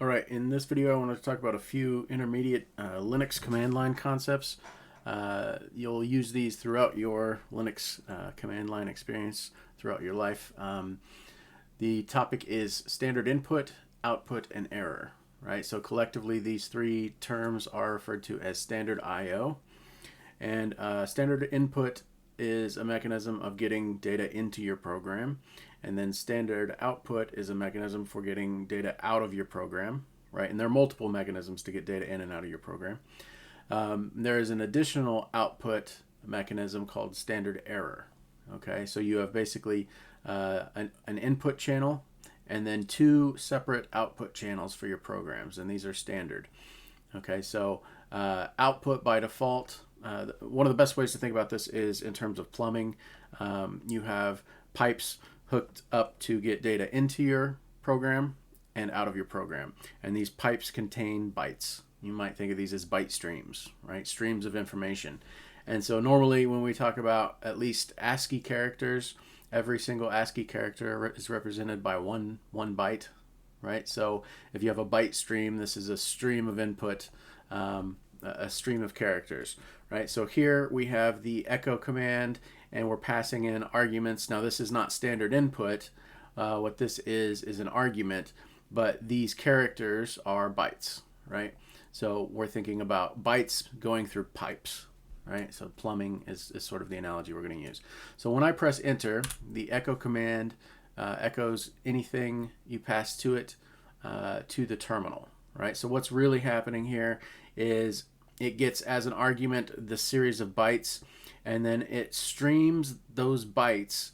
All right, in this video I want to talk about a few intermediate Linux command line concepts. You'll use these throughout your Linux command line experience throughout your life. The topic is standard input, output, and error. Right, so collectively these three terms are referred to as standard I/O. And standard input is a mechanism of getting data into your program. And then standard output is a mechanism for getting data out of your program, right? And there are multiple mechanisms to get data in and out of your program. There is an additional output mechanism called standard error. Okay, so you have basically an input channel and then two separate output channels for your programs, and these are standard. Okay, so output by default, one of the best ways to think about this is in terms of plumbing. You have pipes hooked up to get data into your program and out of your program. And these pipes contain bytes. You might think of these as byte streams, right? Streams of information. And so normally when we talk about at least ASCII characters, every single ASCII character is represented by one byte, right? So if you have a byte stream, this is a stream of input, a stream of characters, right? So here we have the echo command and we're passing in arguments. Now this is not standard input. What this is an argument, but these characters are bytes, right? So we're thinking about bytes going through pipes, right? So plumbing is sort of the analogy we're going to use. So when I press enter, the echo command echoes anything you pass to it to the terminal, right? So what's really happening here is it gets as an argument the series of bytes, and then it streams those bytes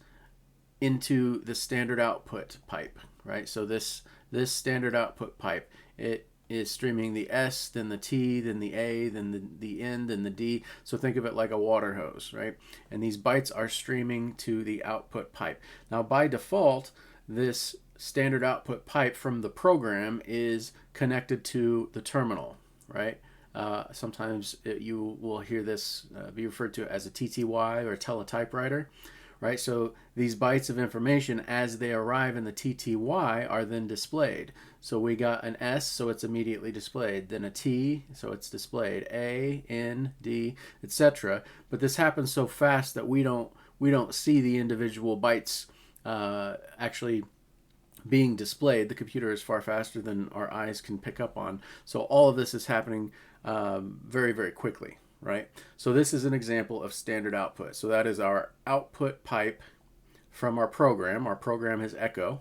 into the standard output pipe, right? So this standard output pipe, it is streaming the S, then the T, then the A, then the N, then the D. So think of it like a water hose, right? And these bytes are streaming to the output pipe. Now by default, this standard output pipe from the program is connected to the terminal, right? Sometimes you will hear this be referred to as a TTY or a teletypewriter, right? So these bytes of information, as they arrive in the TTY, are then displayed. So we got an S, so it's immediately displayed. Then a T, so it's displayed. A, N, D, etc. But this happens so fast that we don't see the individual bytes actually being displayed. The computer is far faster than our eyes can pick up on. So all of this is happening very, very quickly, right? So this is an example of standard output. So that is our output pipe from our program. Our program has echo,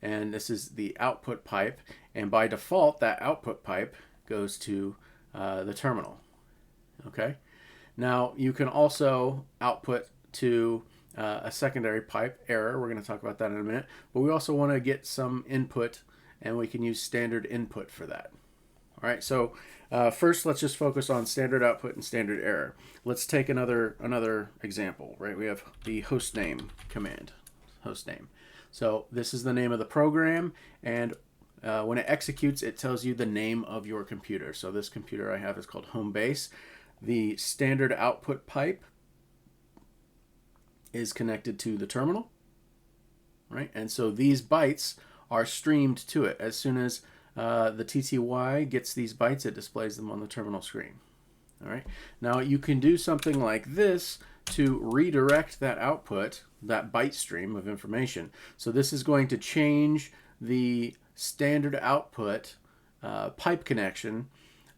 and this is the output pipe. And by default, that output pipe goes to the terminal, okay? Now, you can also output to a secondary pipe, error. We're going to talk about that in a minute. But we also want to get some input, and we can use standard input for that. All right, so first let's just focus on standard output and standard error. Let's take another example, right? We have the hostname command, hostname. So this is the name of the program, and when it executes, it tells you the name of your computer. So this computer I have is called home base. The standard output pipe is connected to the terminal, right? And so these bytes are streamed to it. As soon as the TTY gets these bytes, it displays them on the terminal screen. All right. Now you can do something like this to redirect that output, that byte stream of information. So this is going to change the standard output pipe connection.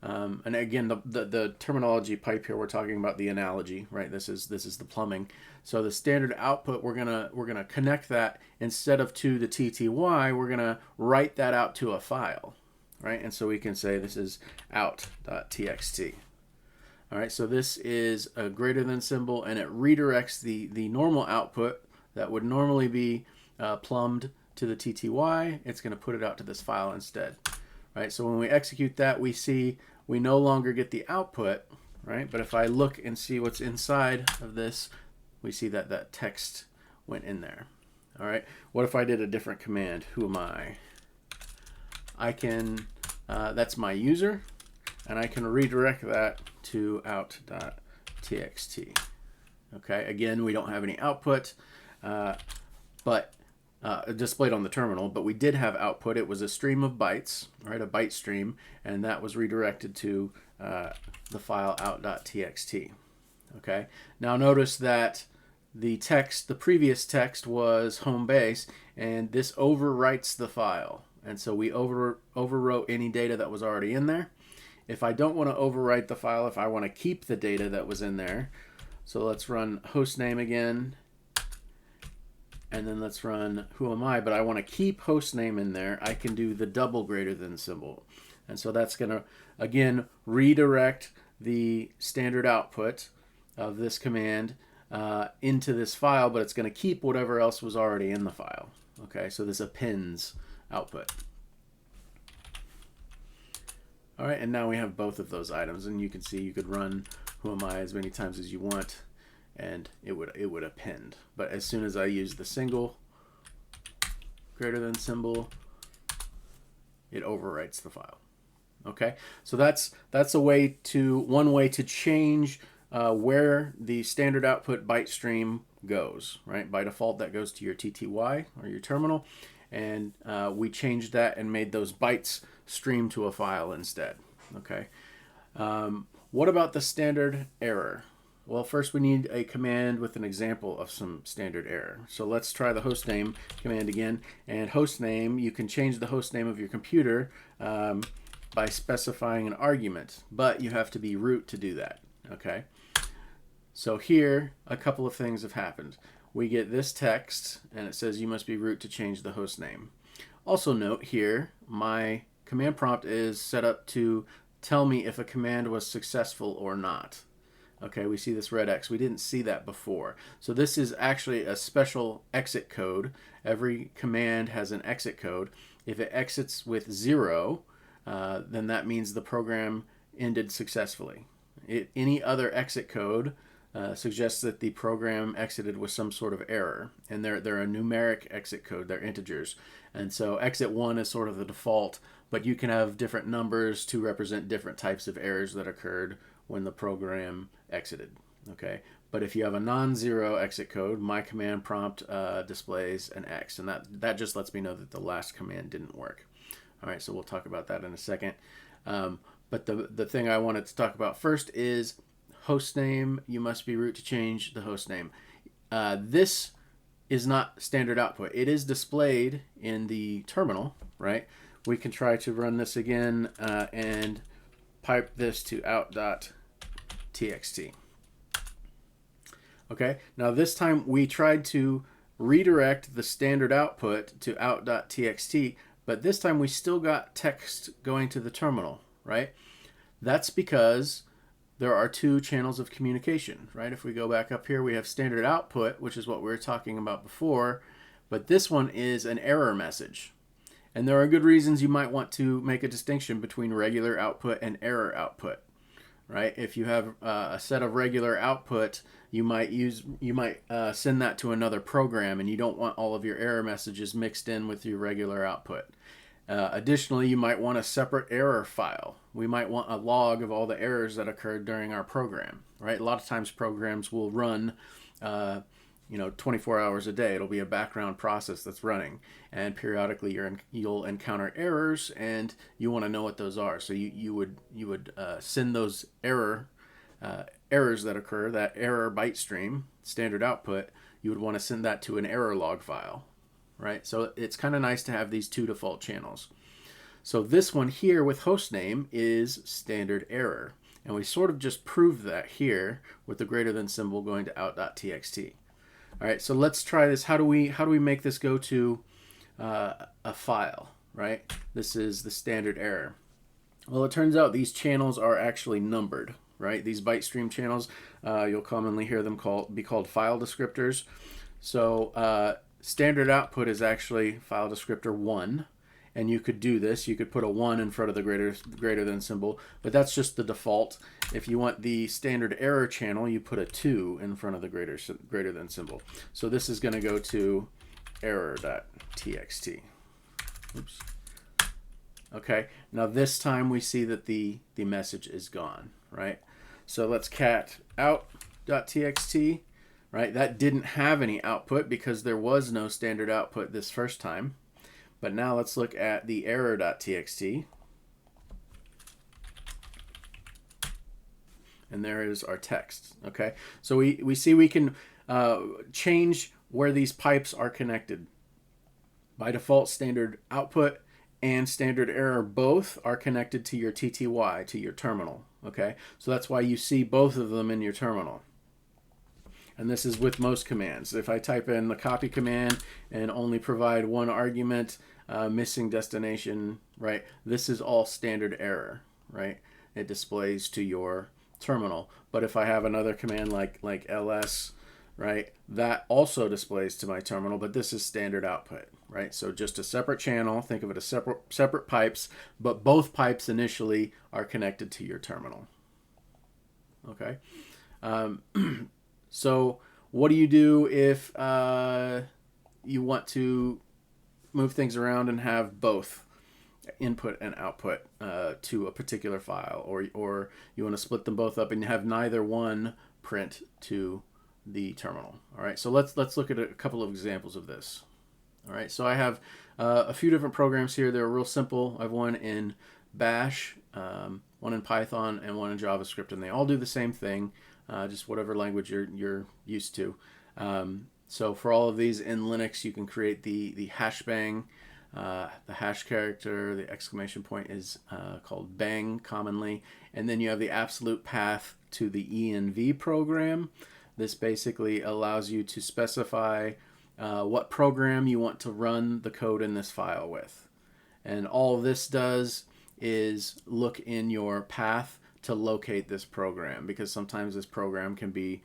And again, the terminology pipe here, we're talking about the analogy, right? This is the plumbing. So the standard output, we're gonna connect that, instead of to the TTY, we're gonna write that out to a file, right? And so we can say this is out.txt. All right, so this is a greater than symbol, and it redirects the normal output that would normally be plumbed to the TTY. It's gonna put it out to this file instead, right? So when we execute that, we no longer get the output, right? But if I look and see what's inside of this, we see that that text went in there. All right. What if I did a different command? Who am I? I can, that's my user, and I can redirect that to out.txt. Okay. Again, we don't have any output, but displayed on the terminal, but we did have output. It was a stream of bytes, right, a byte stream, and that was redirected to the file out.txt. Okay. Now notice that the text, the previous text was home base, and this overwrites the file, and so we overwrote any data that was already in there. If I don't want to overwrite the file, if I want to keep the data that was in there, so let's run hostname again, and then let's run who am I, but I want to keep hostname in there, I can do the double greater than symbol. And so that's going to, again, redirect the standard output of this command into this file, but it's going to keep whatever else was already in the file. Okay, so this appends output. All right, and now we have both of those items, and you can see you could run who am I as many times as you want, and it would append. But as soon as I use the single greater than symbol, it overwrites the file. Okay, so that's one way to change where the standard output byte stream goes. Right, by default that goes to your TTY or your terminal, and we changed that and made those bytes stream to a file instead. Okay, what about the standard error? Well, first we need a command with an example of some standard error. So let's try the hostname command again. And hostname, you can change the hostname of your computer by specifying an argument, but you have to be root to do that. Okay. So here, a couple of things have happened. We get this text, and it says you must be root to change the hostname. Also note here, my command prompt is set up to tell me if a command was successful or not. Okay, we see this red X. We didn't see that before. So this is actually a special exit code. Every command has an exit code. If it exits with 0, then that means the program ended successfully. Any other exit code suggests that the program exited with some sort of error. And they're a numeric exit code. They're integers. And so exit 1 is sort of the default, but you can have different numbers to represent different types of errors that occurred when the program exited. Okay, but if you have a non-zero exit code, my command prompt displays an X, and that just lets me know that the last command didn't work. All right, so we'll talk about that in a second. But the thing I wanted to talk about first is hostname. You must be root to change the hostname. This is not standard output. It is displayed in the terminal, right? We can try to run this again and pipe this to out.txt. Okay, now this time we tried to redirect the standard output to out.txt, but this time we still got text going to the terminal, right? That's because there are two channels of communication, right? If we go back up here, we have standard output, which is what we were talking about before, but this one is an error message. And there are good reasons you might want to make a distinction between regular output and error output, right? If you have a set of regular output, you might send that to another program, and you don't want all of your error messages mixed in with your regular output. Additionally, you might want a separate error file. We might want a log of all the errors that occurred during our program, right? A lot of times programs will run 24 hours a day. It'll be a background process that's running, and periodically you'll encounter errors, and you want to know what those are. So you would send those errors that occur, that error byte stream, standard output. You would want to send that to an error log file, right? So it's kind of nice to have these two default channels. So this one here with hostname is standard error, and we sort of just proved that here with the greater than symbol going to out.txt. All right, so let's try this. How do we make this go to a file, right? This is the standard error. Well, it turns out these channels are actually numbered, right? These byte stream channels, you'll commonly hear them be called file descriptors. So standard output is actually file descriptor 1, and you could do this. You could put a 1 in front of the greater than symbol, but that's just the default. If you want the standard error channel, you put a 2 in front of the greater than symbol. So this is going to go to error.txt. Oops. Okay, now this time we see that the message is gone, right? So let's cat out.txt, right? That didn't have any output because there was no standard output this first time. But now let's look at the error.txt. And there is our text, okay? So we see we can change where these pipes are connected. By default, standard output and standard error both are connected to your TTY, to your terminal, okay? So that's why you see both of them in your terminal. And this is with most commands. If I type in the copy command and only provide one argument, missing destination, right? This is all standard error, right? It displays to your terminal. But if I have another command like ls, right, that also displays to my terminal, but this is standard output, right? So just a separate channel, think of it as separate pipes, but both pipes initially are connected to your terminal, okay? So what do you do if you want to move things around and have both input and output to a particular file, or you want to split them both up and have neither one print to the terminal? All right, so let's look at a couple of examples of this. All right, so I have a few different programs here. They're real simple. I have one in Bash, one in Python, and one in JavaScript, and they all do the same thing, just whatever language you're used to. So for all of these in Linux, you can create the hash bang. The hash character, the exclamation point is called bang commonly, and then you have the absolute path to the env program. This basically allows you to specify what program you want to run the code in this file with. And all this does is look in your path to locate this program, because sometimes this program can be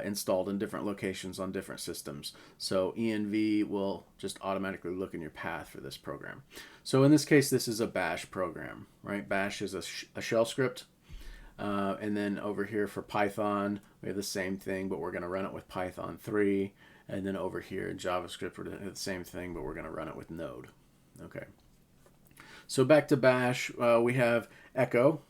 installed in different locations on different systems. So env will just automatically look in your path for this program. So in this case, this is a bash program, right? Bash is a shell script. And then over here for Python, we have the same thing, but we're going to run it with Python 3. And then over here in JavaScript, we're doing the same thing, but we're going to run it with Node. Okay. So back to Bash, we have echo,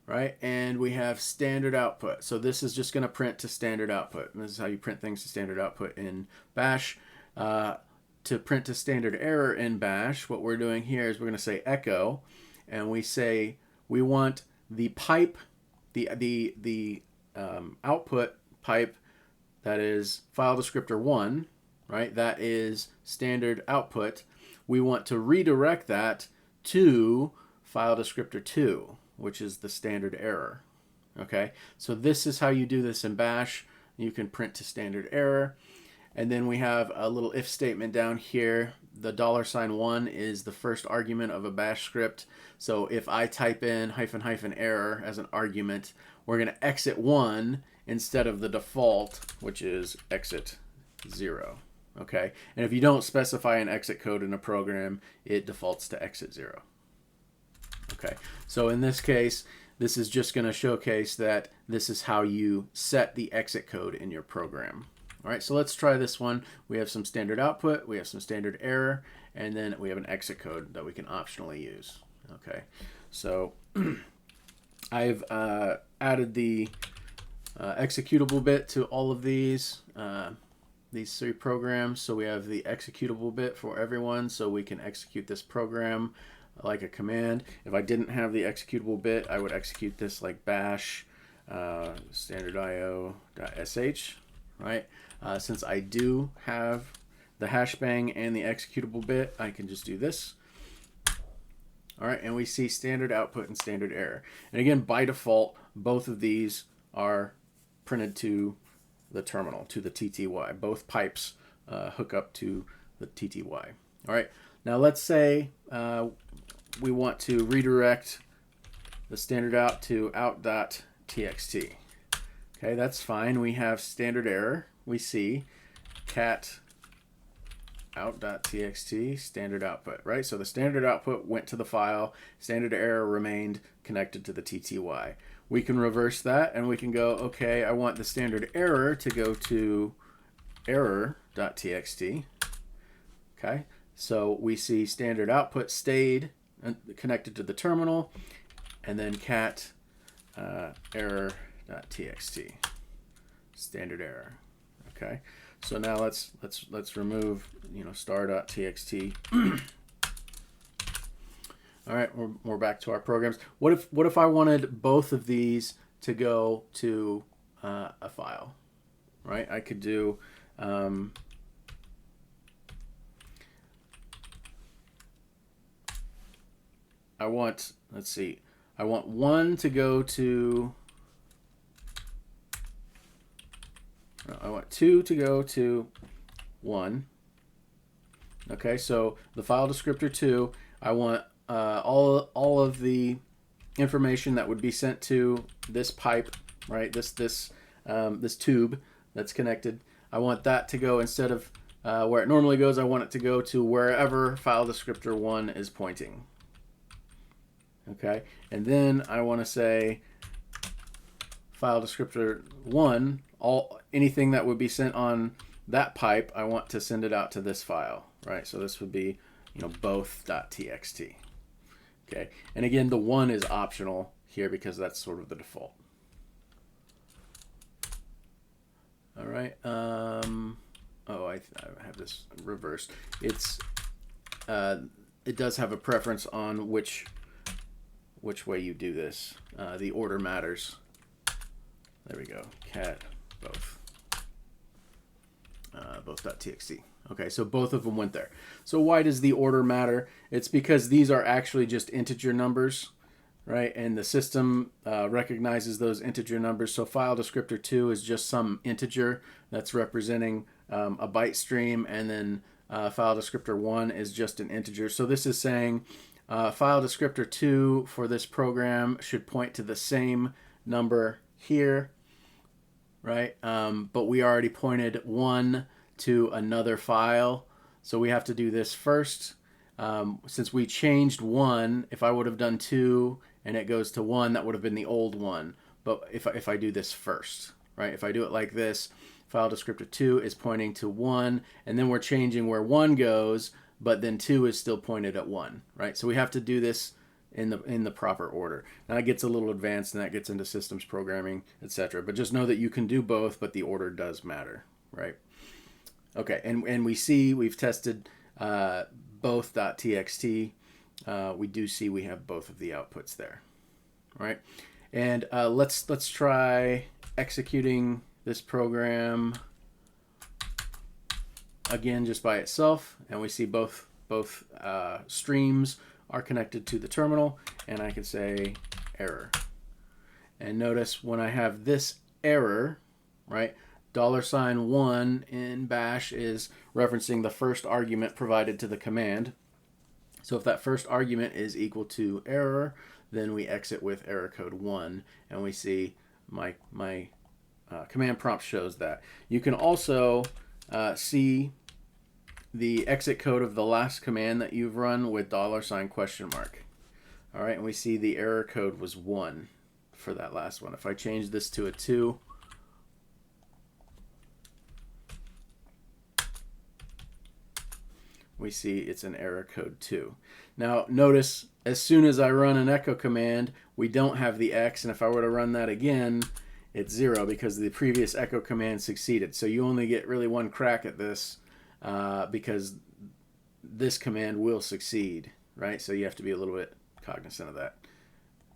right? And we have standard output. So this is just going to print to standard output. And this is how you print things to standard output in Bash. To print to standard error in Bash, what we're doing here is we're going to say echo, and we say we want the pipe, the output pipe that is file descriptor 1, right? That is standard output. We want to redirect that to file descriptor 2, which is the standard error. Okay, so this is how you do this in Bash. You can print to standard error. And then we have a little if statement down here. The $1 is the first argument of a Bash script. So if I type in -- error as an argument, we're going to exit 1 instead of the default, which is exit 0. Okay, and if you don't specify an exit code in a program, it defaults to exit 0. Okay, so in this case, this is just going to showcase that this is how you set the exit code in your program. All right, so let's try this one. We have some standard output, we have some standard error, and then we have an exit code that we can optionally use. Okay, so I've added the executable bit to all of these three programs. So we have the executable bit for everyone, so we can execute this program like a command. If I didn't have the executable bit, I would execute this like bash standardio.sh, right? Since I do have the hashbang and the executable bit, I can just do this. All right, and we see standard output and standard error. And again, by default, both of these are printed to the terminal, to the TTY. Both pipes hook up to the TTY. All right, now let's say we want to redirect the standard out to out.txt. Okay, that's fine. We have standard error. We see cat out.txt standard output, right? So the standard output went to the file, standard error remained connected to the TTY. We can reverse that and we can go, okay, I want the standard error to go to error.txt. Okay, so we see standard output stayed connected to the terminal, and then cat error.txt, standard error. Okay, so now let's remove, you know, star.txt. All right, we're back to our programs. What if I wanted both of these to go to a file, right? I could do I want, let's see, I want one to go to, no, I want two to go to one. Okay, so the file descriptor 2, I want all of the information that would be sent to this pipe, right? This tube that's connected. I want that to go, instead of where it normally goes, I want it to go to wherever file descriptor 1 is pointing. Okay, and then I want to say file descriptor 1, anything that would be sent on that pipe, I want to send it out to this file, right? So this would be, you know, both.txt. Okay, and again, the 1 is optional here because that's sort of the default. All right. I have this reversed. It does have a preference on which way you do this. The order matters. There we go. Cat both.txt. Okay, so both of them went there. So why does the order matter? It's because these are actually just integer numbers, right? And the system recognizes those integer numbers. So file descriptor 2 is just some integer that's representing a byte stream, and then file descriptor 1 is just an integer. So this is saying file descriptor 2 for this program should point to the same number here, right? But we already pointed 1 to another file, so we have to do this first. Since we changed 1, if I would have done 2 and it goes to 1, that would have been the old one. But if I do this first, right? If I do it like this, file descriptor 2 is pointing to 1, and then we're changing where 1 goes, but then 2 is still pointed at 1, right? So we have to do this in the proper order. Now it gets a little advanced, and that gets into systems programming, etc. But just know that you can do both, but the order does matter, right? Okay, and we've tested both.txt. We do see we have both of the outputs there, right? And let's try executing this program again just by itself, and we see both streams are connected to the terminal, and I can say error. And notice when I have this error, right? $1 in bash is referencing the first argument provided to the command. So if that first argument is equal to error, then we exit with error code 1, and we see my command prompt shows that. You can also see the exit code of the last command that you've run with $?? All right, and we see the error code was 1 for that last one. If I change this to a 2, we see it's an error code 2. Now notice, as soon as I run an echo command, we don't have the X, and if I were to run that again, it's 0 because the previous echo command succeeded. So you only get really one crack at this because this command will succeed, right? So you have to be a little bit cognizant of that.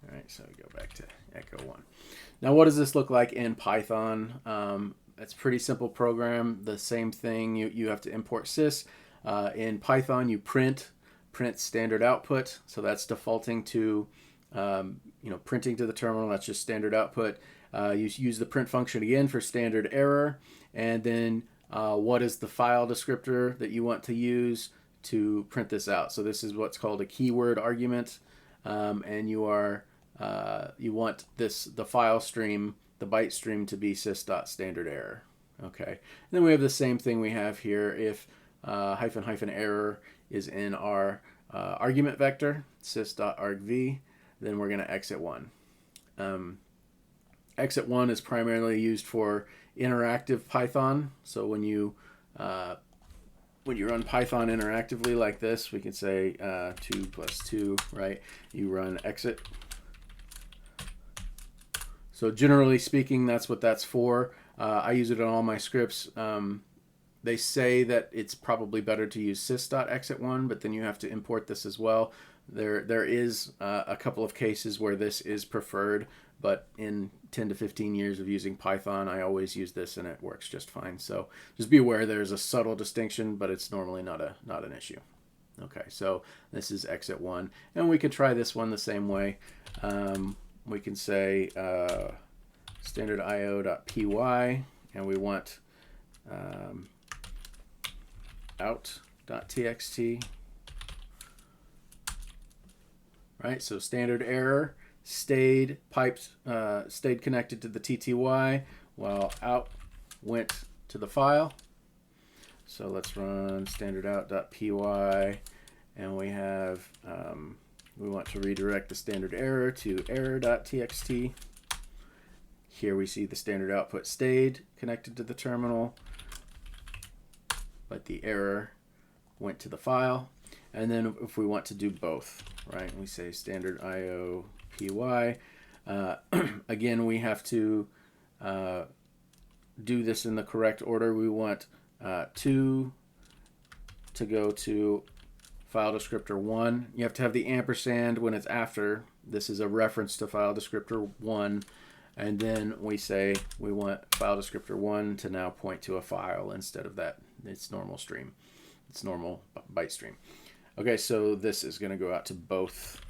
All right, so we go back to echo 1. Now what does this look like in Python? It's a pretty simple program. The same thing, you have to import sys. In Python, you print standard output, so that's defaulting to printing to the terminal. That's just standard output. You use the print function again for standard error, and then what is the file descriptor that you want to use to print this out. So this is what's called a keyword argument, and you want the file stream, the byte stream, to be sys.standardError. Okay, and then we have the same thing we have here. If -- error is in our argument vector, sys.argv, then we're going to exit 1. Exit 1 is primarily used for interactive Python. So when you run Python interactively like this, we can say 2 + 2, right? You run exit. So generally speaking, that's what that's for. I use it on all my scripts. They say that it's probably better to use sys.exit1, but then you have to import this as well. There is a couple of cases where this is preferred, but in 10 to 15 years of using Python, I always use this and it works just fine. So just be aware there's a subtle distinction, but it's normally not an issue. Okay, so this is exit 1, and we could try this one the same way. We can say standard io.py, and we want out.txt. Right, so standard error, stayed connected to the TTY while out went to the file. So let's run standard out.py, and we have we want to redirect the standard error to error.txt. Here we see the standard output stayed connected to the terminal, but the error went to the file. And then if we want to do both, right, we say standard io.py. Again, we have to do this in the correct order. We want 2 to go to file descriptor 1. You have to have the ampersand when it's after. This is a reference to file descriptor 1. And then we say we want file descriptor 1 to now point to a file instead of that. It's normal stream. It's normal byte stream. Okay, so this is going to go out to both.txt.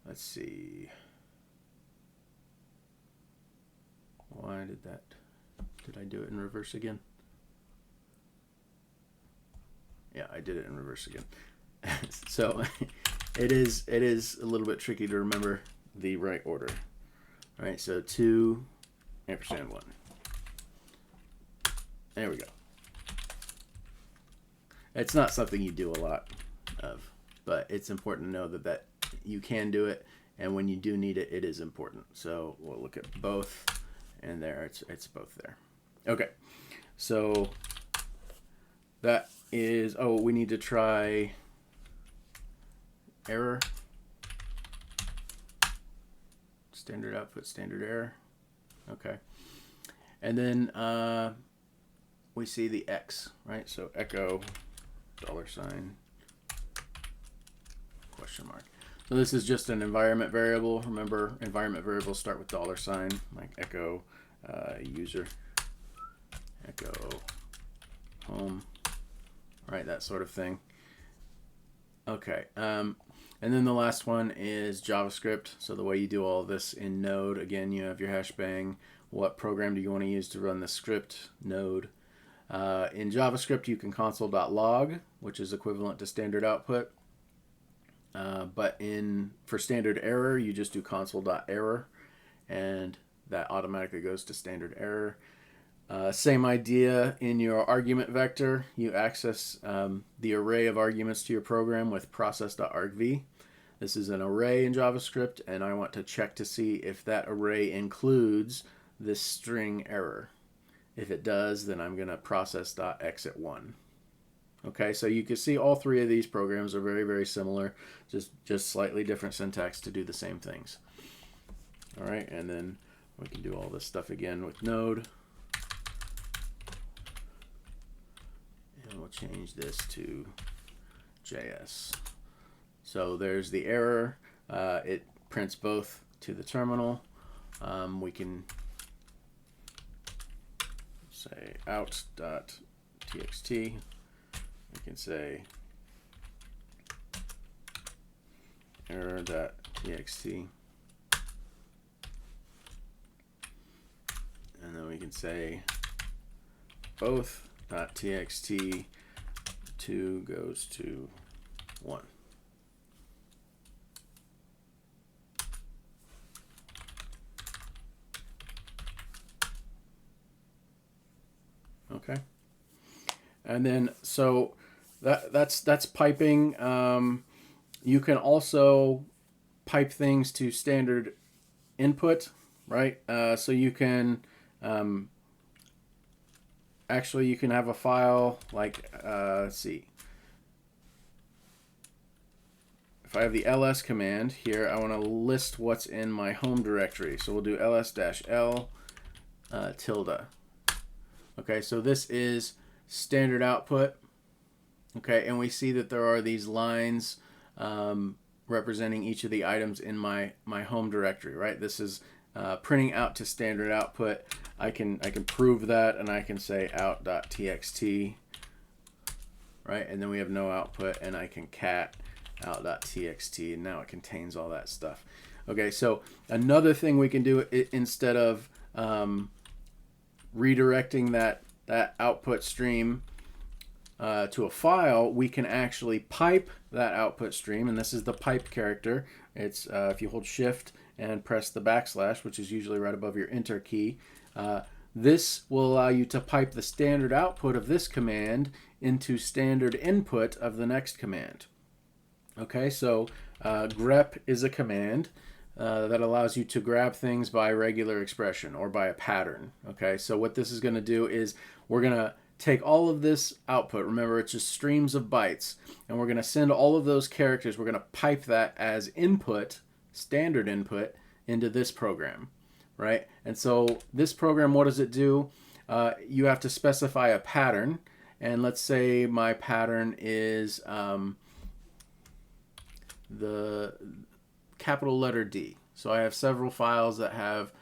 Let's see. Why did that? Did I do it in reverse again? Yeah, I did it in reverse again. So it is a little bit tricky to remember the right order. All right, so 2 ampersand 1. There we go. It's not something you do a lot of, but it's important to know that you can do it, and when you do need it, it is important. So we'll look at both, and there it's both there. Okay, so that is, oh, we need to try error. Standard output, standard error. Okay, and then we see the X, right? So echo $, question mark. So this is just an environment variable. Remember, environment variables start with $, like echo user, echo home, right? That sort of thing. Okay, and then the last one is JavaScript. So the way you do all of this in Node, again, you have your hashbang. What program do you want to use to run the script? Node. In JavaScript, you can console.log, which is equivalent to standard output. But for standard error, you just do console.error, and that automatically goes to standard error. Same idea in your argument vector. You access the array of arguments to your program with process.argv. This is an array in JavaScript, and I want to check to see if that array includes this string error. If it does, then I'm going to process.exit1. Okay, so you can see all three of these programs are very, very similar, just slightly different syntax to do the same things. All right, and then we can do all this stuff again with Node. And we'll change this to JS. So there's the error. It prints both to the terminal. We can say out.txt. We can say error.txt. And then we can say both.txt 2 goes to 1. Okay, and then so that's piping. You can also pipe things to standard input, right? So you can actually you can have a file like let's see. if I have the ls command here, I want to list what's in my home directory. So we'll do ls-l tilde. Okay, so this is standard output. Okay, and we see that there are these lines representing each of the items in my home directory, right? This is printing out to standard output. I can prove that, and I can say out.txt, right? And then we have no output, and I can cat out.txt, and now it contains all that stuff. Okay, so another thing we can do, instead of redirecting that output stream to a file, we can actually pipe that output stream, and this is the pipe character. It's if you hold shift and press the backslash, which is usually right above your enter key, this will allow you to pipe the standard output of this command into standard input of the next command. Okay, so grep is a command that allows you to grab things by regular expression or by a pattern. Okay, so what this is going to do is we're going to take all of this output, remember it's just streams of bytes, and we're going to send all of those characters, we're going to pipe that as input, standard input, into this program, right? And so this program, what does it do? You have to specify a pattern, and let's say my pattern is the capital letter D. So I have several files that have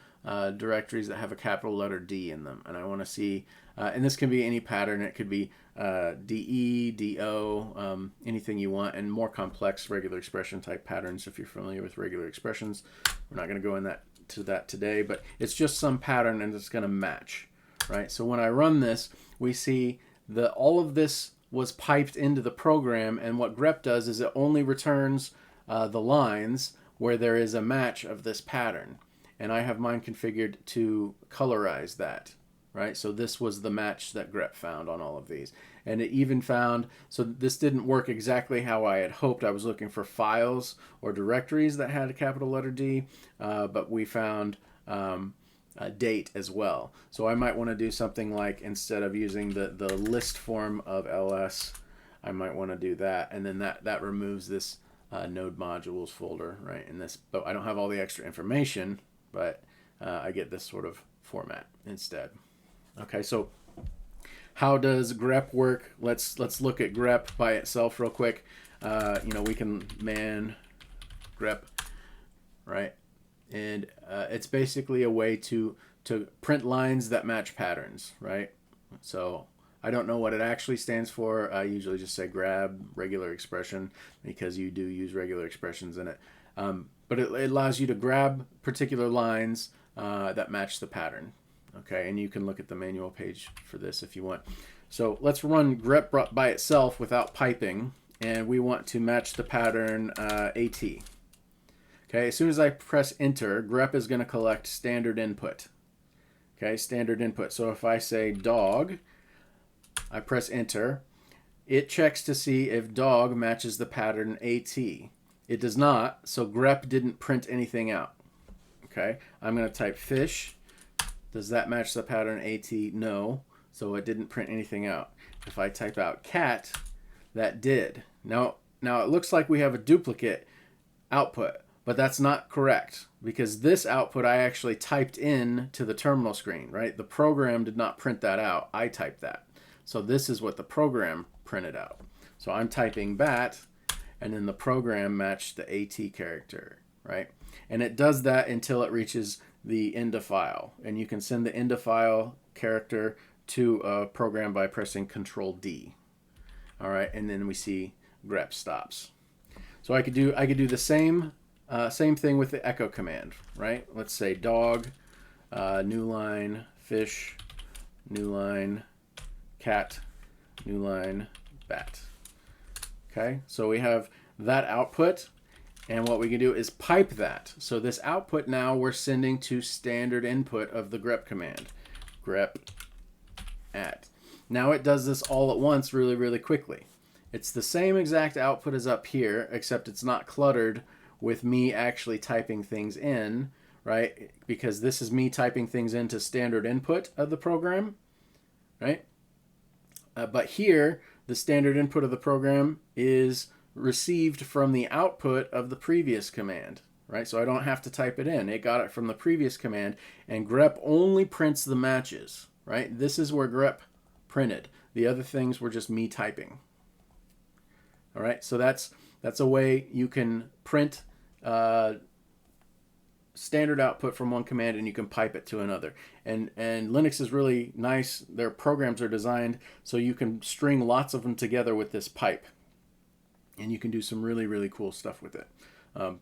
directories that have a capital letter D in them, and I want to see, and this can be any pattern. It could be DE, DO, anything you want, and more complex regular expression type patterns if you're familiar with regular expressions. We're not going to go into that today, but it's just some pattern and it's going to match, right? So when I run this, we see that all of this was piped into the program, and what grep does is it only returns the lines where there is a match of this pattern. And I have mine configured to colorize that, right? So this was the match that grep found on all of these. And it even found, so this didn't work exactly how I had hoped. I was looking for files or directories that had a capital letter D, but we found a date as well. So I might want to do something like, instead of using the list form of ls, I might want to do that. And then that removes this node modules folder, right? And this, but I don't have all the extra information, but I get this sort of format instead. Okay, so how does grep work? Let's look at grep by itself real quick. We can man grep, right? And it's basically a way to print lines that match patterns, right? So I don't know what it actually stands for. I usually just say grab regular expression because you do use regular expressions in it. But it allows you to grab particular lines that match the pattern. Okay, and you can look at the manual page for this if you want. So let's run grep by itself without piping, and we want to match the pattern AT. Okay, as soon as I press enter, grep is going to collect standard input. Okay, standard input. So if I say dog, I press enter, it checks to see if dog matches the pattern AT. It does not, so grep didn't print anything out. Okay, I'm going to type fish. Does that match the pattern AT? No, so it didn't print anything out. If I type out cat, that did. Now it looks like we have a duplicate output, but that's not correct because this output I actually typed in to the terminal screen, right? The program did not print that out. I typed that. So this is what the program printed out. So I'm typing bat, and then the program matched the AT character, right? And it does that until it reaches the end of file. And you can send the end of file character to a program by pressing Control D. All right, and then we see grep stops. So I could do the same thing with the echo command, right? Let's say dog, new line, fish, new line, cat, new line, bat. Okay, so we have that output, and what we can do is pipe that. So this output now we're sending to standard input of the grep command, grep at. Now it does this all at once really, really quickly. It's the same exact output as up here, except it's not cluttered with me actually typing things in, right? Because this is me typing things into standard input of the program, right? But here, the standard input of the program is received from the output of the previous command, right? So I don't have to type it in. It got it from the previous command, and grep only prints the matches, right? This is where grep printed. The other things were just me typing. All right, so that's a way you can print standard output from one command and you can pipe it to another. And Linux is really nice. Their programs are designed so you can string lots of them together with this pipe. And you can do some really, really cool stuff with it.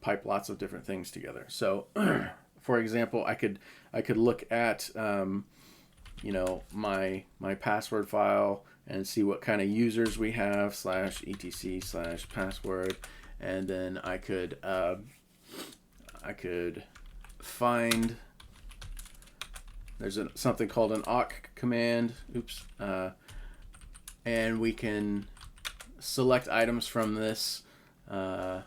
Pipe lots of different things together. So, for example, I could look at my password file and see what kind of users we have /etc/password, and then I could find, there's something called an awk command, and we can select items from this. We'll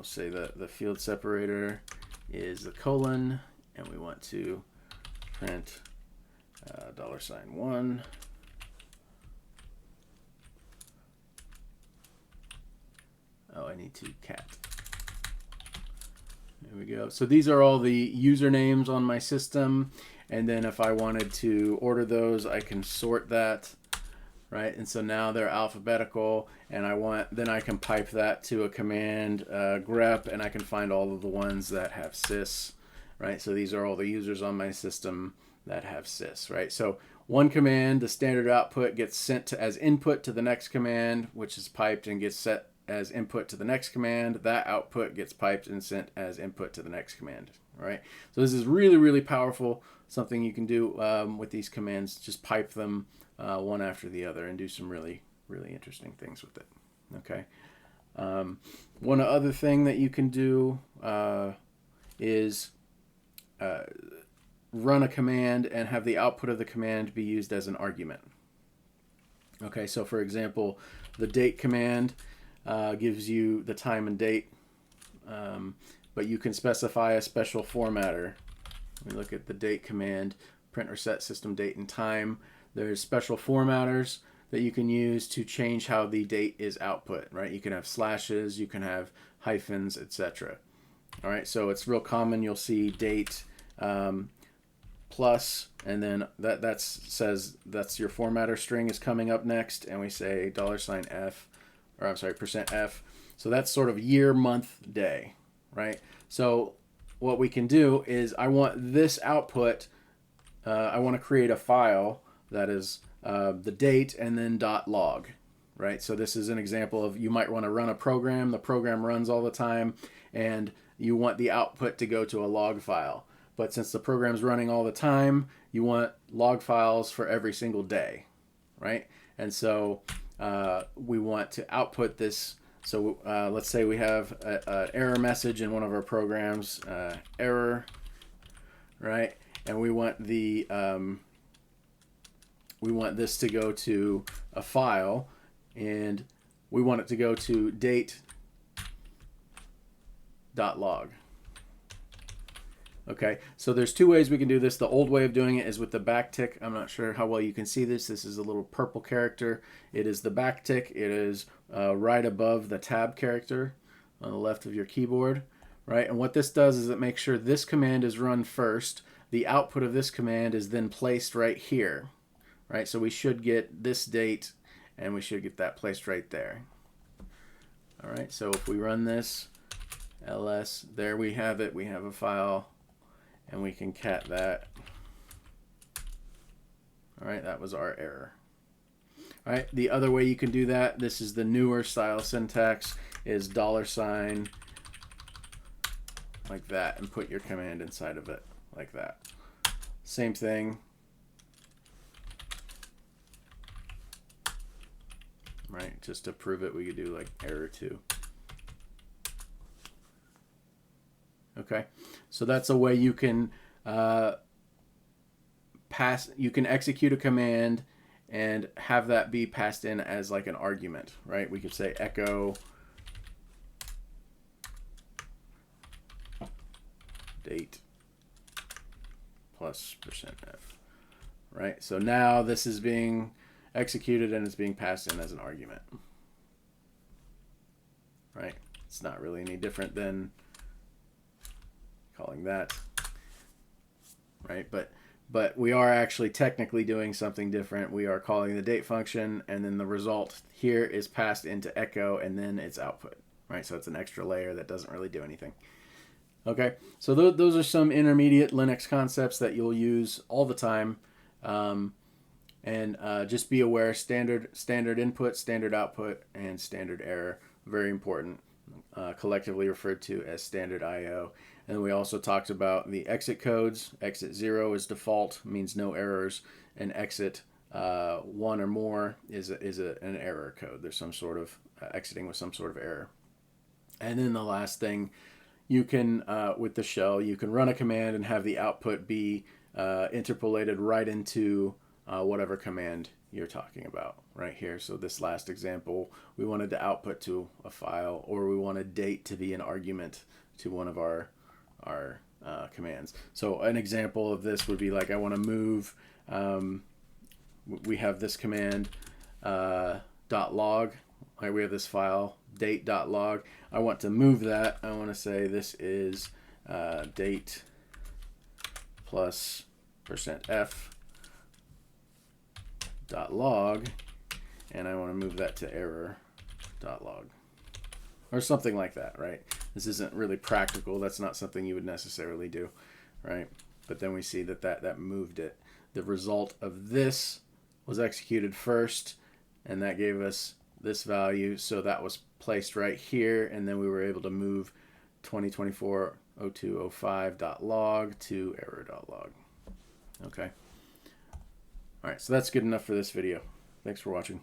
say that the field separator is the colon, and we want to print $1. Oh, I need to cat. There we go. So these are all the usernames on my system, and then if I wanted to order those, I can sort that, right? And so now they're alphabetical, and then I can pipe that to a command grep, and I can find all of the ones that have sys, right? So these are all the users on my system that have sys, right? So one command, the standard output, gets sent as input to the next command, which is piped and gets set as input to the next command. That output gets piped and sent as input to the next command. All right. So this is really, really powerful. Something you can do with these commands. Just pipe them one after the other and do some really, really interesting things with it. Okay. One other thing that you can do is run a command and have the output of the command be used as an argument. Okay. So for example, the date command gives you the time and date, but you can specify a special formatter. We look at the date command, print or set system date and time. There's special formatters that you can use to change how the date is output, right? You can have slashes, you can have hyphens, etc. All right, so it's real common. You'll see date plus, and then that says that's your formatter string is coming up next, and we say $F. Or I'm sorry, %F. So that's sort of year, month, day, right? So what we can do is I want this output, I want to create a file that is the date and then .log, right? So this is an example of, you might want to run a program. The program runs all the time, and you want the output to go to a log file. But since the program's running all the time, you want log files for every single day, right? And so we want to output this. So let's say we have an error message in one of our programs, error, right? And we want this to go to a file, and we want it to go to date.log. Okay, so there's two ways we can do this. The old way of doing it is with the backtick. I'm not sure how well you can see this. This is a little purple character. It is the backtick. It is right above the tab character on the left of your keyboard, right? And what this does is it makes sure this command is run first. The output of this command is then placed right here, right? So we should get this date, and we should get that placed right there. All right, so if we run this, ls, there we have it. We have a file. And we can cat that. All right, that was our error. All right, the other way you can do that, this is the newer style syntax, is $, like that, and put your command inside of it, like that. Same thing. Right, just to prove it, we could do like error 2. Okay, so that's a way you can you can execute a command and have that be passed in as like an argument, right? We could say echo date plus %F, right? So now this is being executed and it's being passed in as an argument. right? It's not really any different than calling that, right? But we are actually technically doing something different. We are calling the date function, and then the result here is passed into echo, and then it's output, right? So it's an extra layer that doesn't really do anything. Okay, so those are some intermediate Linux concepts that you'll use all the time. And just be aware, standard input, standard output, and standard error, very important, collectively referred to as standard IO. And we also talked about the exit codes. Exit 0 is default, means no errors, and exit 1 or more is an error code. There's some sort of exiting with some sort of error. And then the last thing, you can, with the shell, you can run a command and have the output be interpolated right into whatever command you're talking about right here. So this last example, we wanted to output to a file, or we wanted date to be an argument to one of our commands. So an example of this would be like, I want to move, we have this command .log, right? We have this file date.log. I want to move that. I want to say this is date plus %f .log, and I want to move that to error.log or something like that, right? This isn't really practical. That's not something you would necessarily do, right? But then we see that moved it. The result of this was executed first, and that gave us this value, so that was placed right here, and then we were able to move 2024-0205.log to error.log. Okay. All right, so that's good enough for this video. Thanks for watching.